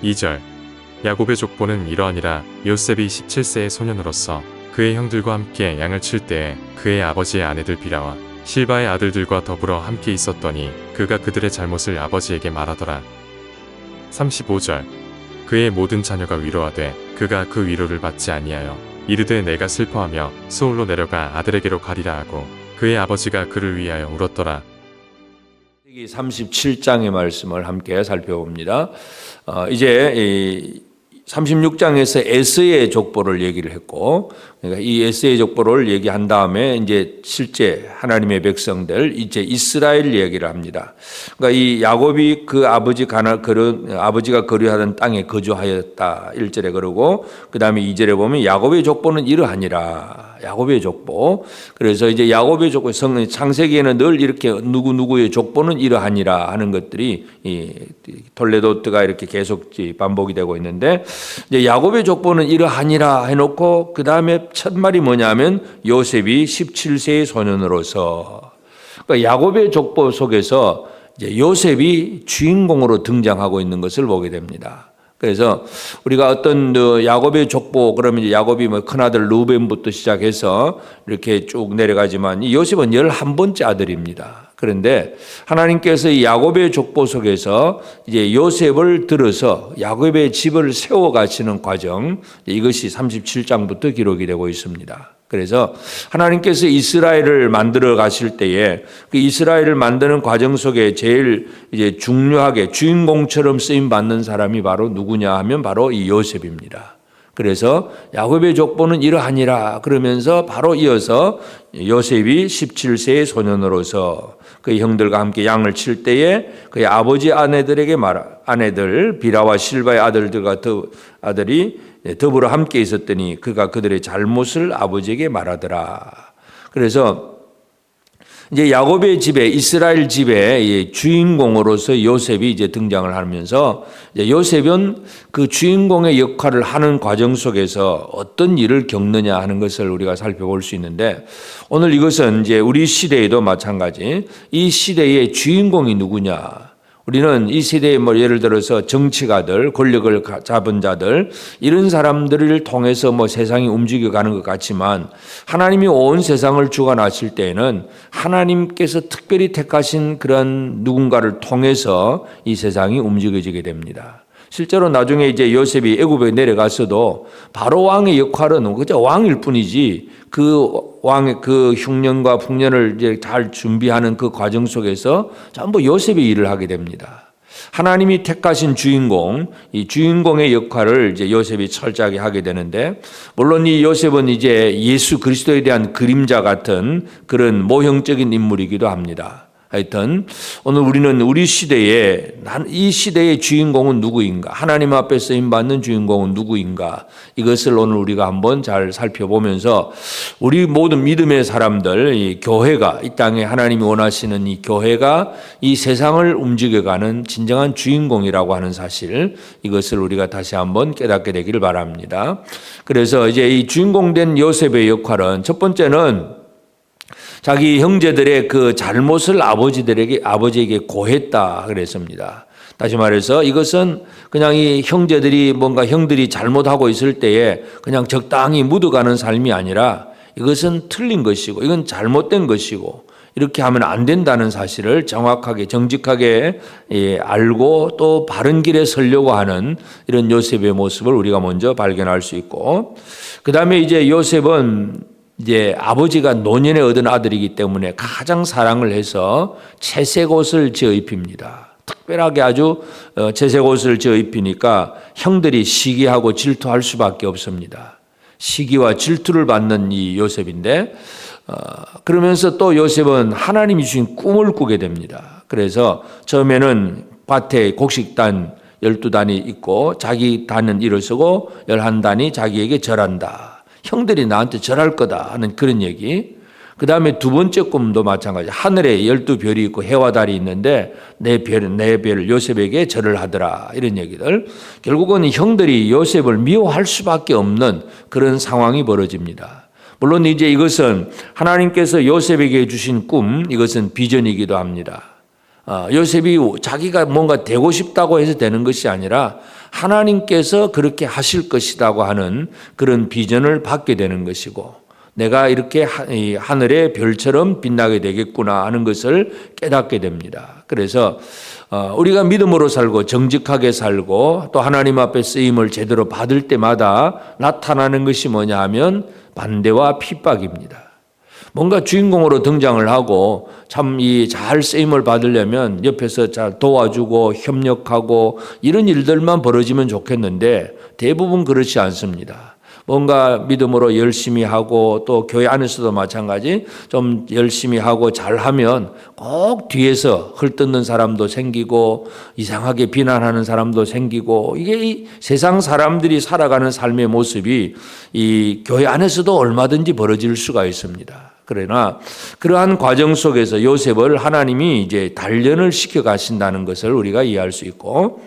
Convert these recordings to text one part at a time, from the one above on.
2절 야곱의 족보는 이러하니라. 요셉이 17세의 소년으로서 그의 형들과 함께 양을 칠 때에 그의 아버지의 아내들 비라와 실바의 아들들과 더불어 함께 있었더니 그가 그들의 잘못을 아버지에게 말하더라. 35절 그의 모든 자녀가 위로하되 그가 그 위로를 받지 아니하여 이르되 내가 슬퍼하며 수올로 내려가 아들에게로 가리라 하고 그의 아버지가 그를 위하여 울었더라. 37장의 말씀을 함께 살펴봅니다. 이제 36장에서 에서의 족보를 얘기를 했고, 그러니까 이 에서의 족보를 얘기한 다음에 이제 실제 하나님의 백성들, 이제 이스라엘 얘기를 합니다. 그러니까 이 야곱이 그 아버지가 거류하던 땅에 거주하였다 1절에 그러고, 그 다음에 2절에 보면 야곱의 족보는 이러하니라. 야곱의 족보. 그래서 이제 야곱의 족보, 창세기에는 늘 이렇게 누구누구의 족보는 이러하니라 하는 것들이 이 톨레도트가 이렇게 계속 반복이 되고 있는데, 이제 야곱의 족보는 이러하니라 해놓고 그 다음에 첫 말이 뭐냐면 요셉이 17세의 소년으로서, 그러니까 야곱의 족보 속에서 이제 요셉이 주인공으로 등장하고 있는 것을 보게 됩니다. 그래서 우리가 어떤 야곱의 족보 그러면 이제 야곱이 뭐 큰아들 루벤부터 시작해서 이렇게 쭉 내려가지만 이 요셉은 11번째 아들입니다. 그런데 하나님께서 이 야곱의 족보 속에서 이제 요셉을 들어서 야곱의 집을 세워 가시는 과정, 이것이 37장부터 기록이 되고 있습니다. 그래서 하나님께서 이스라엘을 만들어 가실 때에 그 이스라엘을 만드는 과정 속에 제일 이제 중요하게 주인공처럼 쓰임 받는 사람이 바로 누구냐 하면 바로 이 요셉입니다. 그래서 야곱의 족보는 이러하니라 그러면서 바로 이어서 요셉이 17세의 소년으로서 그의 형들과 함께 양을 칠 때에 그의 아버지 아내들 비라와 실바의 아들들과 아들이 더불어 함께 있었더니 그가 그들의 잘못을 아버지에게 말하더라. 그래서 이제 야곱의 집에 이스라엘 집에 주인공으로서 요셉이 이제 등장을 하면서 요셉은 그 주인공의 역할을 하는 과정 속에서 어떤 일을 겪느냐 하는 것을 우리가 살펴볼 수 있는데, 오늘 이것은 이제 우리 시대에도 마찬가지 이 시대의 주인공이 누구냐. 우리는 이 시대에 뭐 예를 들어서 정치가들, 권력을 잡은 자들 이런 사람들을 통해서 뭐 세상이 움직여가는 것 같지만 하나님이 온 세상을 주관하실 때에는 하나님께서 특별히 택하신 그런 누군가를 통해서 이 세상이 움직여지게 됩니다. 실제로 나중에 이제 요셉이 애굽에 내려갔어도 바로 왕의 역할은 그저 왕일 뿐이지 그 왕의 그 흉년과 풍년을 이제 잘 준비하는 그 과정 속에서 전부 요셉이 일을 하게 됩니다. 하나님이 택하신 주인공, 이 주인공의 역할을 이제 요셉이 철저하게 하게 되는데, 물론 이 요셉은 이제 예수 그리스도에 대한 그림자 같은 그런 모형적인 인물이기도 합니다. 하여튼 오늘 우리는 우리 시대에 이 시대의 주인공은 누구인가, 하나님 앞에 쓰임받는 주인공은 누구인가, 이것을 오늘 우리가 한번 잘 살펴보면서 우리 모든 믿음의 사람들, 이 교회가, 이 땅에 하나님이 원하시는 이 교회가 이 세상을 움직여가는 진정한 주인공이라고 하는 사실, 이것을 우리가 다시 한번 깨닫게 되기를 바랍니다. 그래서 이제 이 주인공된 요셉의 역할은 첫 번째는 자기 형제들의 그 잘못을 아버지에게 고했다 그랬습니다. 다시 말해서 이것은 그냥 이 형들이 잘못하고 있을 때에 그냥 적당히 묻어가는 삶이 아니라 이것은 틀린 것이고 이건 잘못된 것이고 이렇게 하면 안 된다는 사실을 정확하게 정직하게 알고 또 바른 길에 서려고 하는 이런 요셉의 모습을 우리가 먼저 발견할 수 있고, 그 다음에 이제 요셉은 이제 아버지가 노년에 얻은 아들이기 때문에 가장 사랑을 해서 채색 옷을 지어 입힙니다. 특별하게 아주 채색 옷을 지어 입히니까 형들이 시기하고 질투할 수밖에 없습니다. 시기와 질투를 받는 이 요셉인데, 그러면서 또 요셉은 하나님이 주신 꿈을 꾸게 됩니다. 그래서 처음에는 밭에 곡식단 12단이 있고 자기 단은 일어서고 11단이 자기에게 절한다. 형들이 나한테 절할 거다 하는 그런 얘기. 그 다음에 두 번째 꿈도 마찬가지. 하늘에 12별이 있고 해와 달이 있는데 내 별 요셉에게 절을 하더라, 이런 얘기들. 결국은 형들이 요셉을 미워할 수밖에 없는 그런 상황이 벌어집니다. 물론 이제 이것은 하나님께서 요셉에게 주신 꿈, 이것은 비전이기도 합니다. 요셉이 자기가 뭔가 되고 싶다고 해서 되는 것이 아니라 하나님께서 그렇게 하실 것이라고 하는 그런 비전을 받게 되는 것이고, 내가 이렇게 하늘의 별처럼 빛나게 되겠구나 하는 것을 깨닫게 됩니다. 그래서 우리가 믿음으로 살고 정직하게 살고 또 하나님 앞에 쓰임을 제대로 받을 때마다 나타나는 것이 뭐냐 하면 반대와 핍박입니다. 뭔가 주인공으로 등장을 하고 참 잘 쓰임을 받으려면 옆에서 잘 도와주고 협력하고 이런 일들만 벌어지면 좋겠는데 대부분 그렇지 않습니다. 뭔가 믿음으로 열심히 하고 또 교회 안에서도 마찬가지 좀 열심히 하고 잘하면 꼭 뒤에서 헐뜯는 사람도 생기고 이상하게 비난하는 사람도 생기고, 이게 이 세상 사람들이 살아가는 삶의 모습이 이 교회 안에서도 얼마든지 벌어질 수가 있습니다. 그러나 그러한 과정 속에서 요셉을 하나님이 이제 단련을 시켜 가신다는 것을 우리가 이해할 수 있고,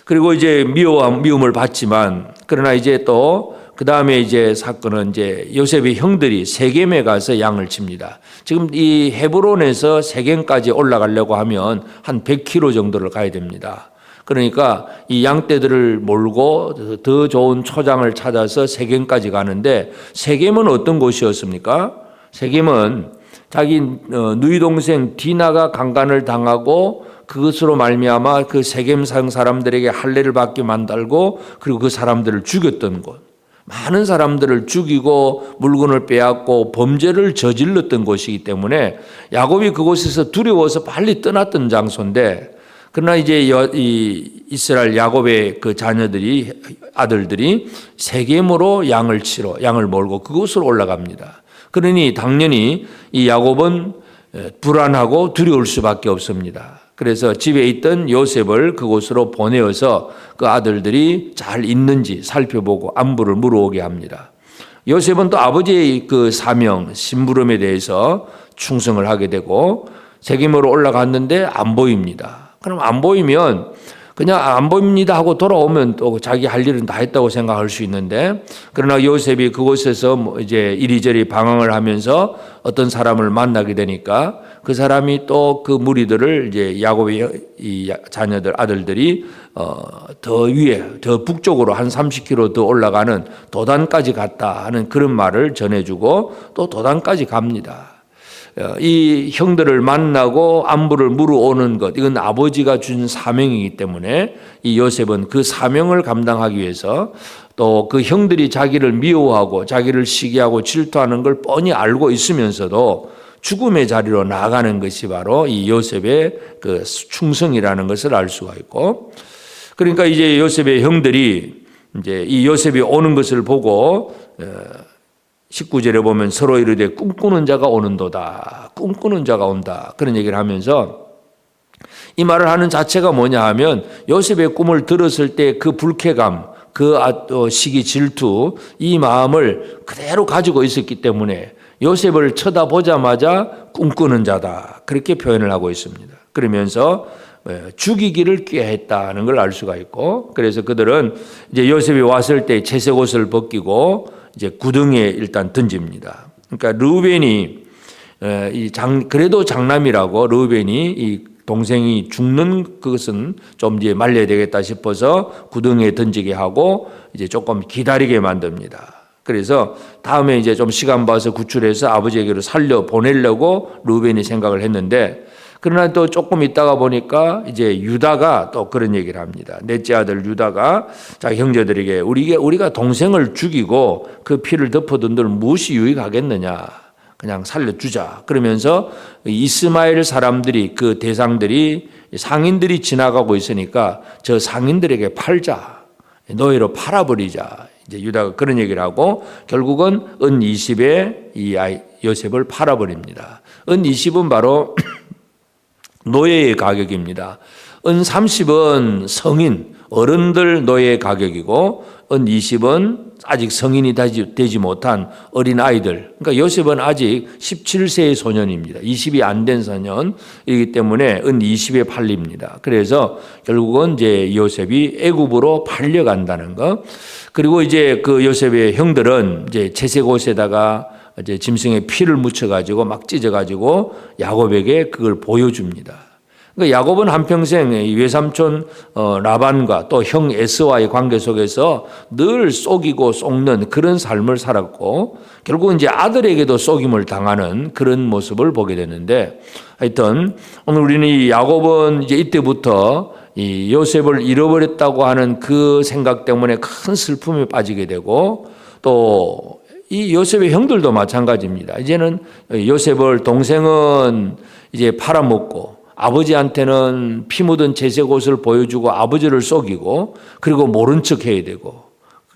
그리고 이제 미움을 받지만, 그러나 이제 또 그 다음에 이제 사건은 이제 요셉의 형들이 세겜에 가서 양을 칩니다. 지금 이 헤브론에서 세겜까지 올라가려고 하면 한 100km 정도를 가야 됩니다. 그러니까 이 양떼들을 몰고 더 좋은 초장을 찾아서 세겜까지 가는데, 세겜은 어떤 곳이었습니까? 세겜은 자기 누이 동생 디나가 강간을 당하고 그것으로 말미암아 그 세겜 사람들에게 할례를 받게 만들고 그리고 그 사람들을 죽였던 곳, 많은 사람들을 죽이고 물건을 빼앗고 범죄를 저질렀던 곳이기 때문에 야곱이 그곳에서 두려워서 빨리 떠났던 장소인데, 그러나 이제 이 이스라엘 야곱의 그 자녀들이 아들들이 세겜으로 양을 몰고 그곳으로 올라갑니다. 그러니 당연히 이 야곱은 불안하고 두려울 수밖에 없습니다. 그래서 집에 있던 요셉을 그곳으로 보내어서 그 아들들이 잘 있는지 살펴보고 안부를 물어오게 합니다. 요셉은 또 아버지의 그 사명, 심부름에 대해서 충성을 하게 되고 세겜으로 올라갔는데 안 보입니다. 그럼 안 보이면 그냥 안 보입니다 하고 돌아오면 또 자기 할 일은 다 했다고 생각할 수 있는데, 그러나 요셉이 그곳에서 이제 이리저리 방황을 하면서 어떤 사람을 만나게 되니까 그 사람이 또 그 무리들을 이제 야곱의 이 자녀들 아들들이 더 위에 더 북쪽으로 한 30km 더 올라가는 도단까지 갔다 하는 그런 말을 전해주고 또 도단까지 갑니다. 이 형들을 만나고 안부를 물어오는 것, 이건 아버지가 준 사명이기 때문에 이 요셉은 그 사명을 감당하기 위해서 또 그 형들이 자기를 미워하고 자기를 시기하고 질투하는 걸 뻔히 알고 있으면서도 죽음의 자리로 나아가는 것이 바로 이 요셉의 그 충성이라는 것을 알 수가 있고, 그러니까 이제 요셉의 형들이 이제 이 요셉이 오는 것을 보고 19절에 보면 서로 이르되 꿈꾸는 자가 오는도다, 꿈꾸는 자가 온다, 그런 얘기를 하면서 이 말을 하는 자체가 뭐냐 하면 요셉의 꿈을 들었을 때 그 불쾌감, 그 시기 질투, 이 마음을 그대로 가지고 있었기 때문에 요셉을 쳐다보자마자 꿈꾸는 자다, 그렇게 표현을 하고 있습니다. 그러면서 죽이기를 꾀했다는 걸 알 수가 있고, 그래서 그들은 이제 요셉이 왔을 때 채색 옷을 벗기고 이제 구덩이에 일단 던집니다. 그러니까 르우벤이 그래도 장남이라고 르우벤이 이 동생이 죽는 그것은 좀 이제 말려야 되겠다 싶어서 구덩이에 던지게 하고 이제 조금 기다리게 만듭니다. 그래서 다음에 이제 좀 시간 봐서 구출해서 아버지에게로 살려 보내려고 르우벤이 생각을 했는데, 그러나 또 조금 있다가 보니까 이제 유다가 또 그런 얘기를 합니다. 넷째 아들 유다가 자기 형제들에게 우리가 동생을 죽이고 그 피를 덮어둔들 무엇이 유익하겠느냐, 그냥 살려주자. 그러면서 이스마엘 사람들이, 그 대상들이 상인들이 지나가고 있으니까 저 상인들에게 팔자, 노예로 팔아버리자. 이제 유다가 그런 얘기를 하고 결국은 은 20에 이 요셉을 팔아버립니다. 은 20은 바로 노예의 가격입니다. 은 30은 성인, 어른들 노예의 가격이고, 은 20은 아직 성인이 되지 못한 어린 아이들. 그러니까 요셉은 아직 17세의 소년입니다. 20이 안 된 소년이기 때문에 은 20에 팔립니다. 그래서 결국은 이제 요셉이 애굽으로 팔려간다는 것. 그리고 이제 그 요셉의 형들은 이제 채색 옷에다가 이제 짐승의 피를 묻혀가지고 막 찢어가지고 야곱에게 그걸 보여줍니다. 그러니까 야곱은 한평생 외삼촌 라반과 또 형 에스와의 관계 속에서 늘 속이고 속는 그런 삶을 살았고 결국 이제 아들에게도 속임을 당하는 그런 모습을 보게 되는데 하여튼 오늘 우리는 이 야곱은 이제 이때부터 이 요셉을 잃어버렸다고 하는 그 생각 때문에 큰 슬픔에 빠지게 되고 또 이 요셉의 형들도 마찬가지입니다. 이제는 요셉을 동생은 이제 팔아먹고 아버지한테는 피 묻은 채색 옷을 보여주고 아버지를 속이고 그리고 모른 척 해야 되고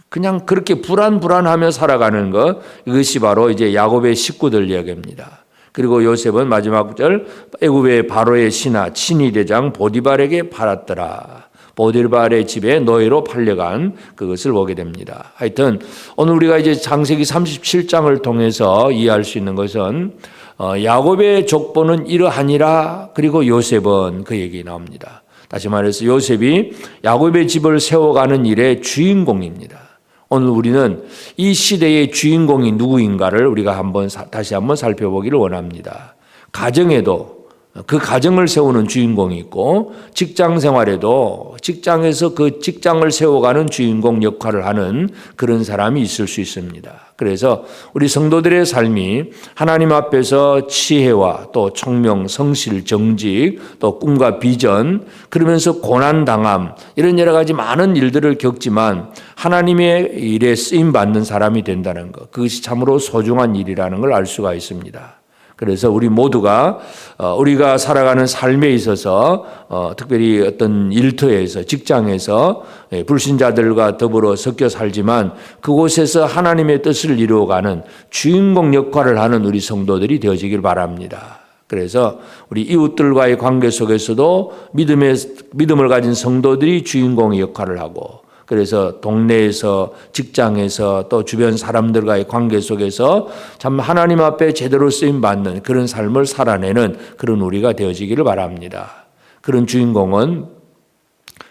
그냥 그렇게 불안하며 살아가는 것 이것이 바로 이제 야곱의 식구들 이야기입니다. 그리고 요셉은 마지막 절 애굽의 바로의 신하 친위 대장 보디발에게 팔았더라. 보디발의 집에 노예로 팔려간 그것을 보게 됩니다. 하여튼 오늘 우리가 이제 창세기 37장을 통해서 이해할 수 있는 것은 야곱의 족보는 이러하니라. 그리고 요셉은 그 얘기 나옵니다. 다시 말해서 요셉이 야곱의 집을 세워가는 일의 주인공입니다. 오늘 우리는 이 시대의 주인공이 누구인가를 우리가 다시 한번 살펴보기를 원합니다. 가정에도 그 가정을 세우는 주인공이 있고 직장 생활에도 직장에서 그 직장을 세워가는 주인공 역할을 하는 그런 사람이 있을 수 있습니다. 그래서 우리 성도들의 삶이 하나님 앞에서 지혜와 또 총명, 성실, 정직, 또 꿈과 비전, 그러면서 고난당함 이런 여러 가지 많은 일들을 겪지만 하나님의 일에 쓰임받는 사람이 된다는 것, 그것이 참으로 소중한 일이라는 걸 알 수가 있습니다. 그래서 우리 모두가 우리가 살아가는 삶에 있어서 특별히 어떤 일터에서 직장에서 불신자들과 더불어 섞여 살지만 그곳에서 하나님의 뜻을 이루어가는 주인공 역할을 하는 우리 성도들이 되어지길 바랍니다. 그래서 우리 이웃들과의 관계 속에서도 믿음을 가진 성도들이 주인공의 역할을 하고 그래서 동네에서 직장에서 또 주변 사람들과의 관계 속에서 참 하나님 앞에 제대로 쓰임받는 그런 삶을 살아내는 그런 우리가 되어지기를 바랍니다. 그런 주인공은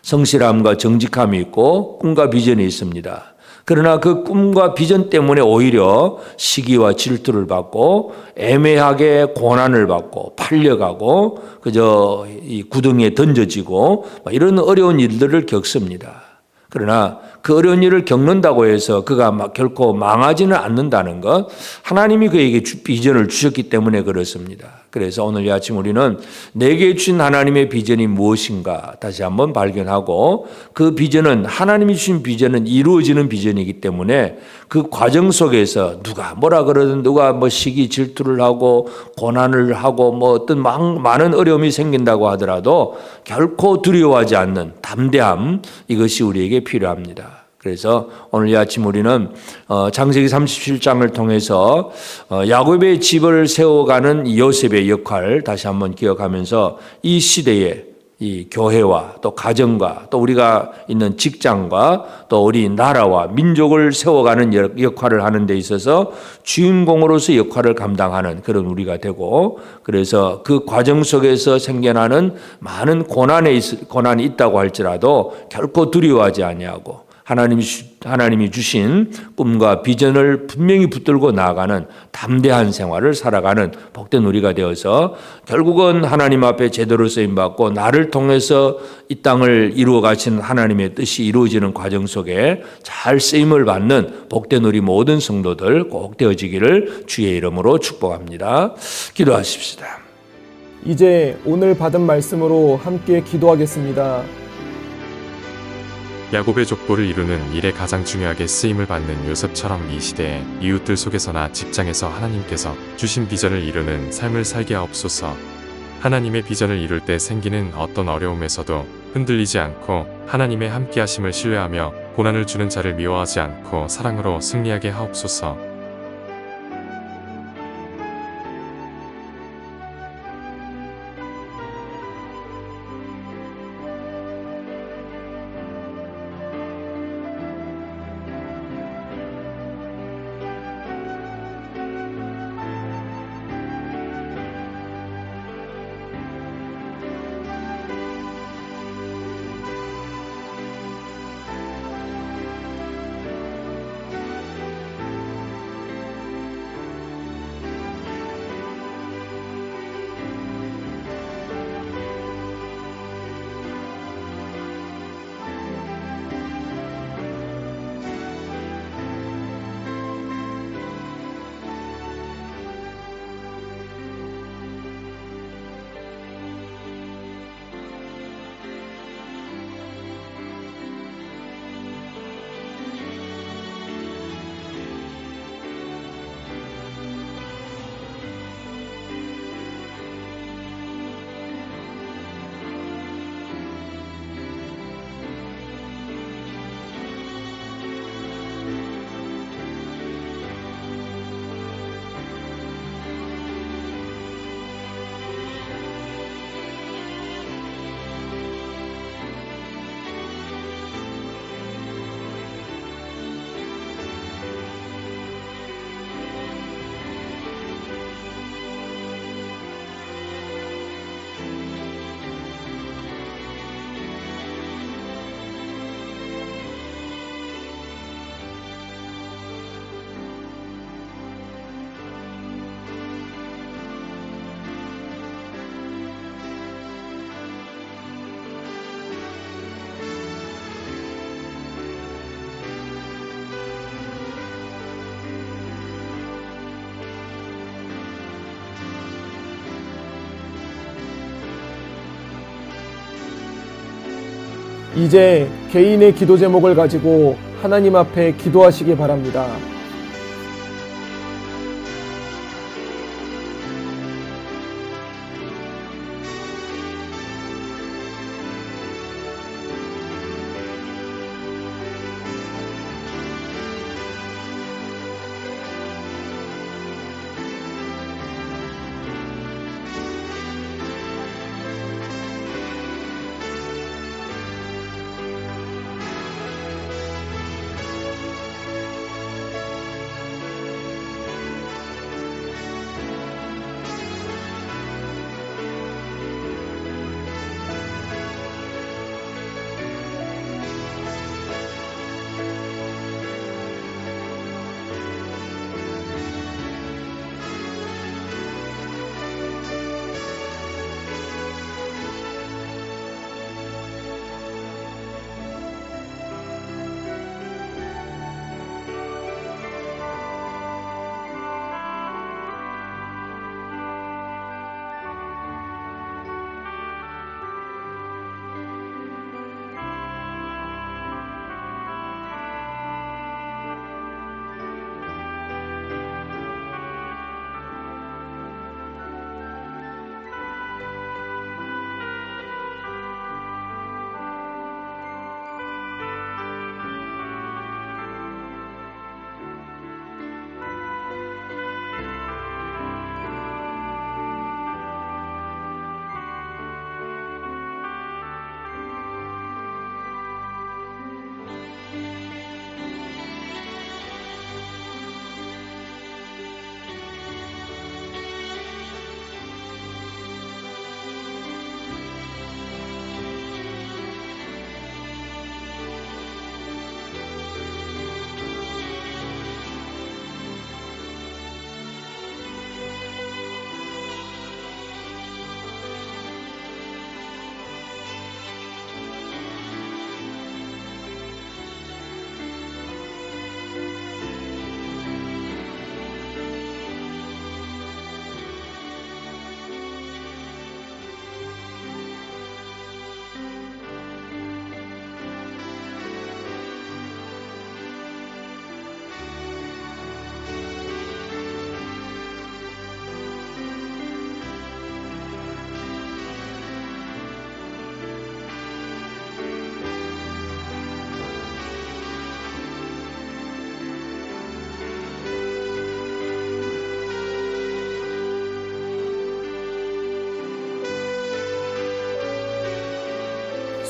성실함과 정직함이 있고 꿈과 비전이 있습니다. 그러나 그 꿈과 비전 때문에 오히려 시기와 질투를 받고 애매하게 고난을 받고 팔려가고 그저 이 구덩이에 던져지고 이런 어려운 일들을 겪습니다. 그러나 그 어려운 일을 겪는다고 해서 그가 결코 망하지는 않는다는 것, 하나님이 그에게 비전을 주셨기 때문에 그렇습니다. 그래서 오늘 이 아침 우리는 내게 주신 하나님의 비전이 무엇인가 다시 한번 발견하고 그 비전은 하나님이 주신 비전은 이루어지는 비전이기 때문에 그 과정 속에서 누가 뭐라 그러든 누가 시기 질투를 하고 고난을 하고 어떤 많은 어려움이 생긴다고 하더라도 결코 두려워하지 않는 담대함 이것이 우리에게 필요합니다. 그래서 오늘 이 아침 우리는 창세기 37장을 통해서 야곱의 집을 세워가는 요셉의 역할 다시 한번 기억하면서 이 시대에 이 교회와 또 가정과 또 우리가 있는 직장과 또 우리 나라와 민족을 세워가는 역할을 하는 데 있어서 주인공으로서 역할을 감당하는 그런 우리가 되고 그래서 그 과정 속에서 생겨나는 많은 고난이 있다고 할지라도 결코 두려워하지 아니하고 하나님이 주신 꿈과 비전을 분명히 붙들고 나아가는 담대한 생활을 살아가는 복된 우리가 되어서 결국은 하나님 앞에 제대로 쓰임받고 나를 통해서 이 땅을 이루어 가시는 하나님의 뜻이 이루어지는 과정 속에 잘 쓰임을 받는 복된 우리 모든 성도들 꼭 되어지기를 주의 이름으로 축복합니다. 기도하십시다. 이제 오늘 받은 말씀으로 함께 기도하겠습니다. 야곱의 족보를 이루는 일에 가장 중요하게 쓰임을 받는 요셉처럼 이 시대에 이웃들 속에서나 직장에서 하나님께서 주신 비전을 이루는 삶을 살게 하옵소서. 하나님의 비전을 이룰 때 생기는 어떤 어려움에서도 흔들리지 않고 하나님의 함께하심을 신뢰하며 고난을 주는 자를 미워하지 않고 사랑으로 승리하게 하옵소서. 이제 개인의 기도 제목을 가지고 하나님 앞에 기도하시기 바랍니다.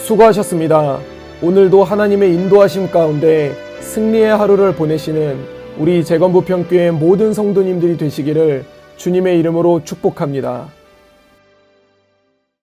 수고하셨습니다. 오늘도 하나님의 인도하심 가운데 승리의 하루를 보내시는 우리 재건부평교회 모든 성도님들이 되시기를 주님의 이름으로 축복합니다.